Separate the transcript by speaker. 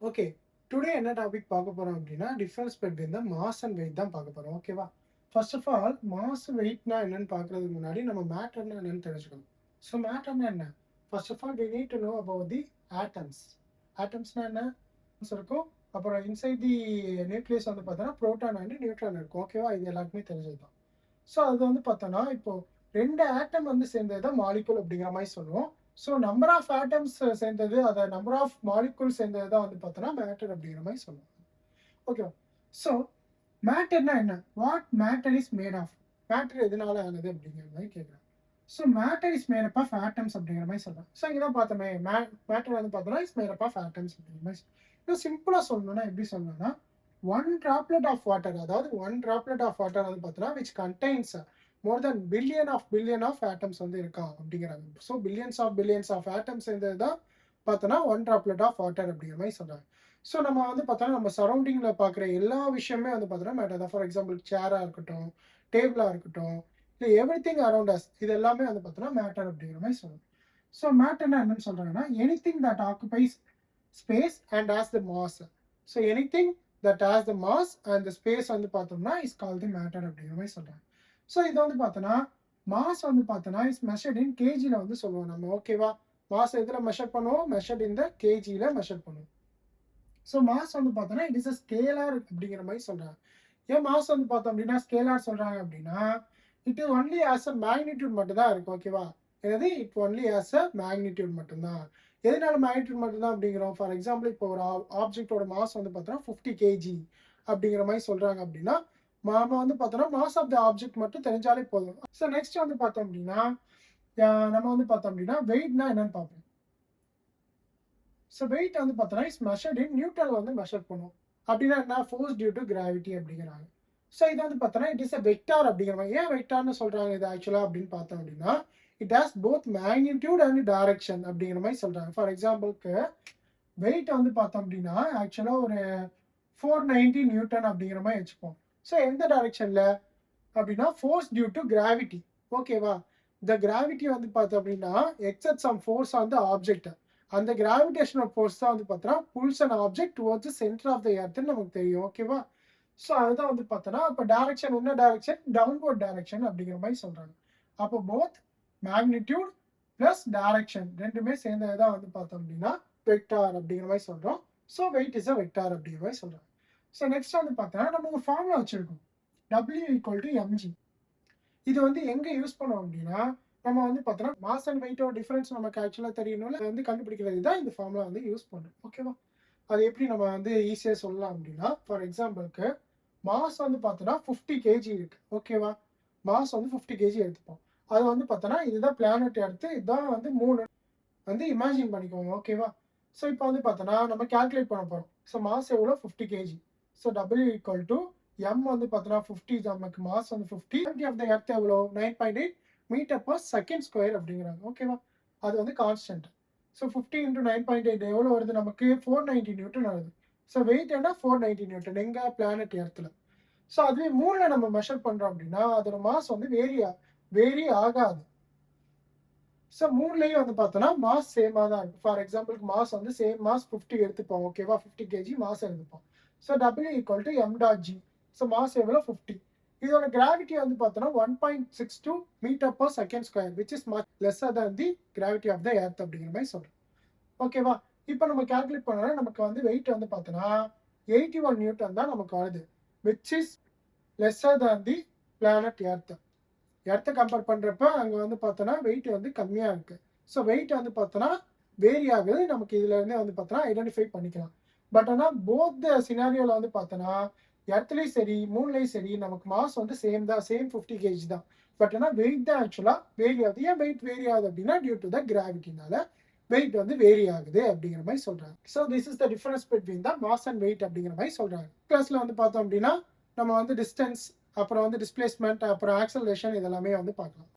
Speaker 1: Okay. Today என்ன topic பார்க்க போறோம் அப்டின்னா, difference between the mass and weight தான் பார்க்க போறோம். ஓகேவா? ஃபர்ஸ்ட் ஆஃப் ஆல் மாஸ், வெயிட்னா என்னன்னு பார்க்கறதுக்கு முன்னாடி நம்ம மேட்டர்னா என்னன்னு தெரிஞ்சுக்கணும். ஸோ மேட்டர்னா என்ன? First of all we need to know about the atoms. ஆட்டம்ஸ்னா என்ன? இருக்கும். அப்புறம் இன்சைட் தி நியூக்ளியஸ் வந்து பார்த்தோம்னா, புரோட்டான் அண்ட் நியூட்ரான் இருக்கும். ஓகேவா? இது எல்லாருக்குமே தெரிஞ்சது தான். ஸோ அது வந்து பார்த்தோம்னா, இப்போ 2 ஆட்டம் வந்து சேர்ந்தது தான் மாலிக்யூல் அப்படிங்கிற மாரி சொல்லுவோம். ஸோ நம்பர் ஆஃப் ஆட்டம்ஸ் சேர்ந்தது, அத நம்பர் ஆஃப் மாலிக்யூல் சேர்ந்தது தான் வந்து பார்த்தோம்னா, மேட்டர் அப்படிங்கிற மாரி சொல்லுவோம். ஓகேவா? ஸோ மேட்டர்னா என்ன? What matter is made of? Matter எதனால ஆனது அப்படிங்கிற மாரி கேட்குறாங்க. So matter is made up of atoms அப்படிங்கிற மாரி சொல்றாங்க. ஸோ இங்க தான் பார்த்தோமே, மேட்டர் வந்து பார்த்தோம்னா is made up of atoms அப்படிங்கிற மாரி இன்னும் சிம்பிளா சொல்லணும்னா எப்படி சொல்லணும்னா, 1 droplet of water, அதாவது 1 droplet of water வந்து பார்த்தோம்னா which contains more than billion of atoms வந்து இருக்கா அப்படிங்கிறாங்க. ஸோ billions of atoms சேர்ந்தது தான் பார்த்தோம்னா 1 droplet of water அப்படிங்கிற மாதிரி சொல்றாங்க. ஸோ நம்ம வந்து பார்த்தோம்னா நம்ம சரௌண்டிங்ல பார்க்குற எல்லா விஷயமே வந்து பார்த்தோம்னா மேட்டர் தான். ஃபார் எக்ஸாம்பிள் சேரா இருக்கட்டும், டேபிளா இருக்கட்டும், இல்லை எவ்ரிதிங் அரௌண்ட் அஸ், இது எல்லாமே வந்து பார்த்தோம்னா மேட்டர் அப்படிங்கிற மாதிரி சொல்லணும். ஸோ மேட்டர்னா என்னன்னு சொல்றாங்கன்னா, anything that occupies space and has the mass. So anything that has the mass and the space வந்து பார்த்தோம்னா இஸ் கால் தி மேட்டர் அப்படிங்கிற மாதிரி சொல்றாங்க. ஸோ இது வந்து பார்த்தோன்னா, மாஸ் வந்து பார்த்தோன்னா இஸ் மெஷர்ட் இன் கேஜில வந்து சொல்லுவோம் நம்ம. ஓகேவா? மாஸ் எதுல மெஷர் பண்ணுவோம்? மெஷர்ட் இன் த கேஜில மெஷர் பண்ணுவோம். ஸோ மாஸ் வந்து பார்த்தோன்னா, இட் இஸ் அ ஸ்கேலார் அப்படிங்கிற மாரி சொல்றாங்க. ஏன் மாஸ் வந்து பார்த்தோம் அப்படின்னா, ஸ்கேலார் சொல்றாங்க அப்படின்னா, it only as a magnitude மட்டும் தான் இருக்கு. ஓகேவா? என்னது? It only as a magnitude மட்டும் தான். எதனால மேக்னிட்யூட் மட்டும் தான் அப்படிங்கிறோம்? ஃபார் எக்ஸாம்பிள் இப்போ ஒரு ஆப்ஜெக்ட்டோட மாஸ் வந்து பார்த்தோன்னா 50 கேஜி அப்படிங்கிற மாரி சொல்றாங்க அப்படின்னா, நாம வந்து பார்த்தோன்னா, மாஸ் ஆஃப் த ஆப்ஜெக்ட் மட்டும் தெரிஞ்சாலே போதும். ஸோ நெக்ஸ்ட் வந்து பார்த்தோம் அப்படின்னா, நம்ம வந்து பார்த்தோம் அப்படின்னா, வெயிட்னா என்னன்னு பார்ப்போம். ஸோ வெயிட் வந்து பார்த்தோன்னா, இஸ் மெஷர்ட் இன் நியூட்டன்ல வந்து மெஷர் பண்ணுவோம். அப்படின்னா என்ன? ஃபோர்ஸ் டியூ டு கிராவிட்டி அப்படிங்கிறாங்க. ஸோ இது வந்து பார்த்தோன்னா, இட் இஸ் அ வெக்டார் அப்படிங்கிற மாரி. ஏன் வெக்டார்னு சொல்றாங்க இது ஆக்சுவலா அப்படின்னு பார்த்தோம் அப்படின்னா, it has both magnitude and direction அப்படிங்கிற மாரி சொல்றாங்க. ஃபார் எக்ஸாம்பிள்க்கு வெயிட் வந்து பார்த்தோம் அப்படின்னா, ஆக்சுவலா ஒரு 490 நியூட்டன் அப்படிங்கிற மாரி வச்சுப்போம். ஸோ எந்த டைரக்ஷன்ல அப்படின்னா, ஃபோர்ஸ் டியூ டு கிராவிட்டி. ஓகேவா? இந்த கிராவிட்டி வந்து பார்த்தோம் அப்படின்னா, exert some force on the object. அந்த கிராவிடேஷனல் ஃபோர்ஸ் தான் வந்து பார்த்தோன்னா, pulls an object towards the centre of the எர்த்ன்னு நமக்கு தெரியும். ஓகேவா? ஸோ அதுதான் வந்து பார்த்தோன்னா, அப்ப டைரக்ஷன் என்ன டைரக்ஷன்? டவுன்வர்ட் டைரக்ஷன் அப்படிங்கிற மாரி சொல்றாங்க. அப்போ போத் மேக்னிட்யூட் பிளஸ் டைரக்ஷன் 2மே சேர்ந்தது தான் வந்து பார்த்தோம் அப்படின்னா, வெக்டார் அப்படிங்கிற மாரி சொல்றோம். So weight is a vector அப்படிங்கிற மாரி சொல்றாங்க. ஸோ நெக்ஸ்ட் வந்து பார்த்தோன்னா, நம்ம ஒரு ஃபார்முலா வச்சிருக்கோம். W = mg. இது வந்து எங்க யூஸ் பண்ணுவோம் அப்படின்னா, நம்ம வந்து பார்த்தோம்னா, மாஸ் அண்ட் வெயிட்டோட டிஃபரன்ஸ் நமக்கு ஆக்சுவலா தெரியணும்ல, அத வந்து கண்டுபிடிக்கிறது தான் இந்த ஃபார்முலா வந்து யூஸ் பண்றோம். ஓகேவா? அது எப்படி நம்ம வந்து ஈஸியா சொல்லலாம் அப்படின்னா, ஃபார் எக்ஸாம்பிள்க்கு மாஸ் வந்து பார்த்தோம்னா 50 கேஜி இருக்கு. ஓகேவா? மாஸ் வந்து 50 கேஜி எடுத்துப்போம். அது வந்து பார்த்தோம்னா, இதுதான் பிளானட் எர்த். இதுதான் வந்து மூன் வந்து இமேஜின் பண்ணிக்கோங்க. ஓகேவா? ஸோ இப்போ வந்து பார்த்தோம்னா, நம்ம கால்குலேட் பண்ண போறோம். ஸோ மாஸ் எவ்வளோ? 50 கேஜி. ஸோ W = m வந்து பார்த்தோம்னா 50, நமக்கு மாஸ் வந்து 50. கிராவிட்டி ஆஃப் த எர்த் எவ்வளோ? 9.8 மீட்டர் பெர் செகண்ட் ஸ்கொயர் அப்படிங்கிறாங்க. ஓகேவா? அது வந்து கான்ஸ்டன்ட். ஸோ 50 × 9.8 எவ்வளோ வருது நமக்கு? 490 நியூட்டன் வருது. ஸோ வெயிட் என்ன? 490 நியூட்டன். எங்க? பிளானட் எர்த்ல. ஸோ அதுவே மூன்ல நம்ம மெஷர் பண்றோம் அப்படின்னா, அதோட மாஸ் வந்து வேரி ஆகாது. ஸோ மூணுலயும் வந்து பார்த்தோம்னா, மாஸ் சேமா தான் இருக்கும். ஃபார் எக்ஸாம்பிள்க்கு மாஸ் வந்து சேம் மாஸ் 50 எடுத்துப்போம். ஓகேவா? 50 கேஜி மாஸ் எடுத்துப்போம். So W = m.g. So mass எவ்வளோ? 50. இதோட கிராவிட்டி வந்து பார்த்தோம்னா 1.62 metre per second square which is much lesser than the gravity of the earth அப்படிங்கிற மாரி சொல்றோம். ஓகேவா? இப்போ நம்ம கால்குலேட் பண்ணோம்னா நமக்கு வந்து வெயிட் வந்து பார்த்தோம்னா 81 நியூட்டன் தான் நமக்கு வருது. Which is lesser than the planet earth. எர்த்த கம்பேர் பண்றப்ப அங்க வந்து பார்த்தோன்னா, வெயிட் வந்து கம்மியா இருக்கு. ஸோ வெயிட் வந்து பார்த்தோன்னா, வேரி ஆகுது. நமக்கு இதுல இருந்தே வந்து பார்த்தோன்னா, ஐடென்டிஃபை பண்ணிக்கலாம். பட் ஆனா போத் த சினாரியோல வந்து பார்த்தோன்னா, எர்த்லயும் சரி, மூன்லயும் சரி நமக்கு மாஸ் வந்து சேம் தான். சேம் 50 கேஜி தான். பட் ஆனா வெயிட் தான் ஆக்சுவலா வேரி ஆகுது. ஏன் வெயிட் வேரி ஆகுது அப்படின்னா, டியூ டு த கிராவிட்டினால வெயிட் வந்து வேரி ஆகுது அப்படிங்கிற மாரி சொல்றாங்க. So this is the difference between the mass and weight அப்படிங்கிற மாரி சொல்றாங்க. கிளாஸ்ல வந்து பார்த்தோம் அப்படின்னா, நம்ம வந்து டிஸ்டன்ஸ், அப்புறம் வந்து டிஸ்பிளேஸ்மென்ட், அப்புறம் ஆக்ஸலரேஷன் இதெல்லாமே வந்து பார்க்கலாம்.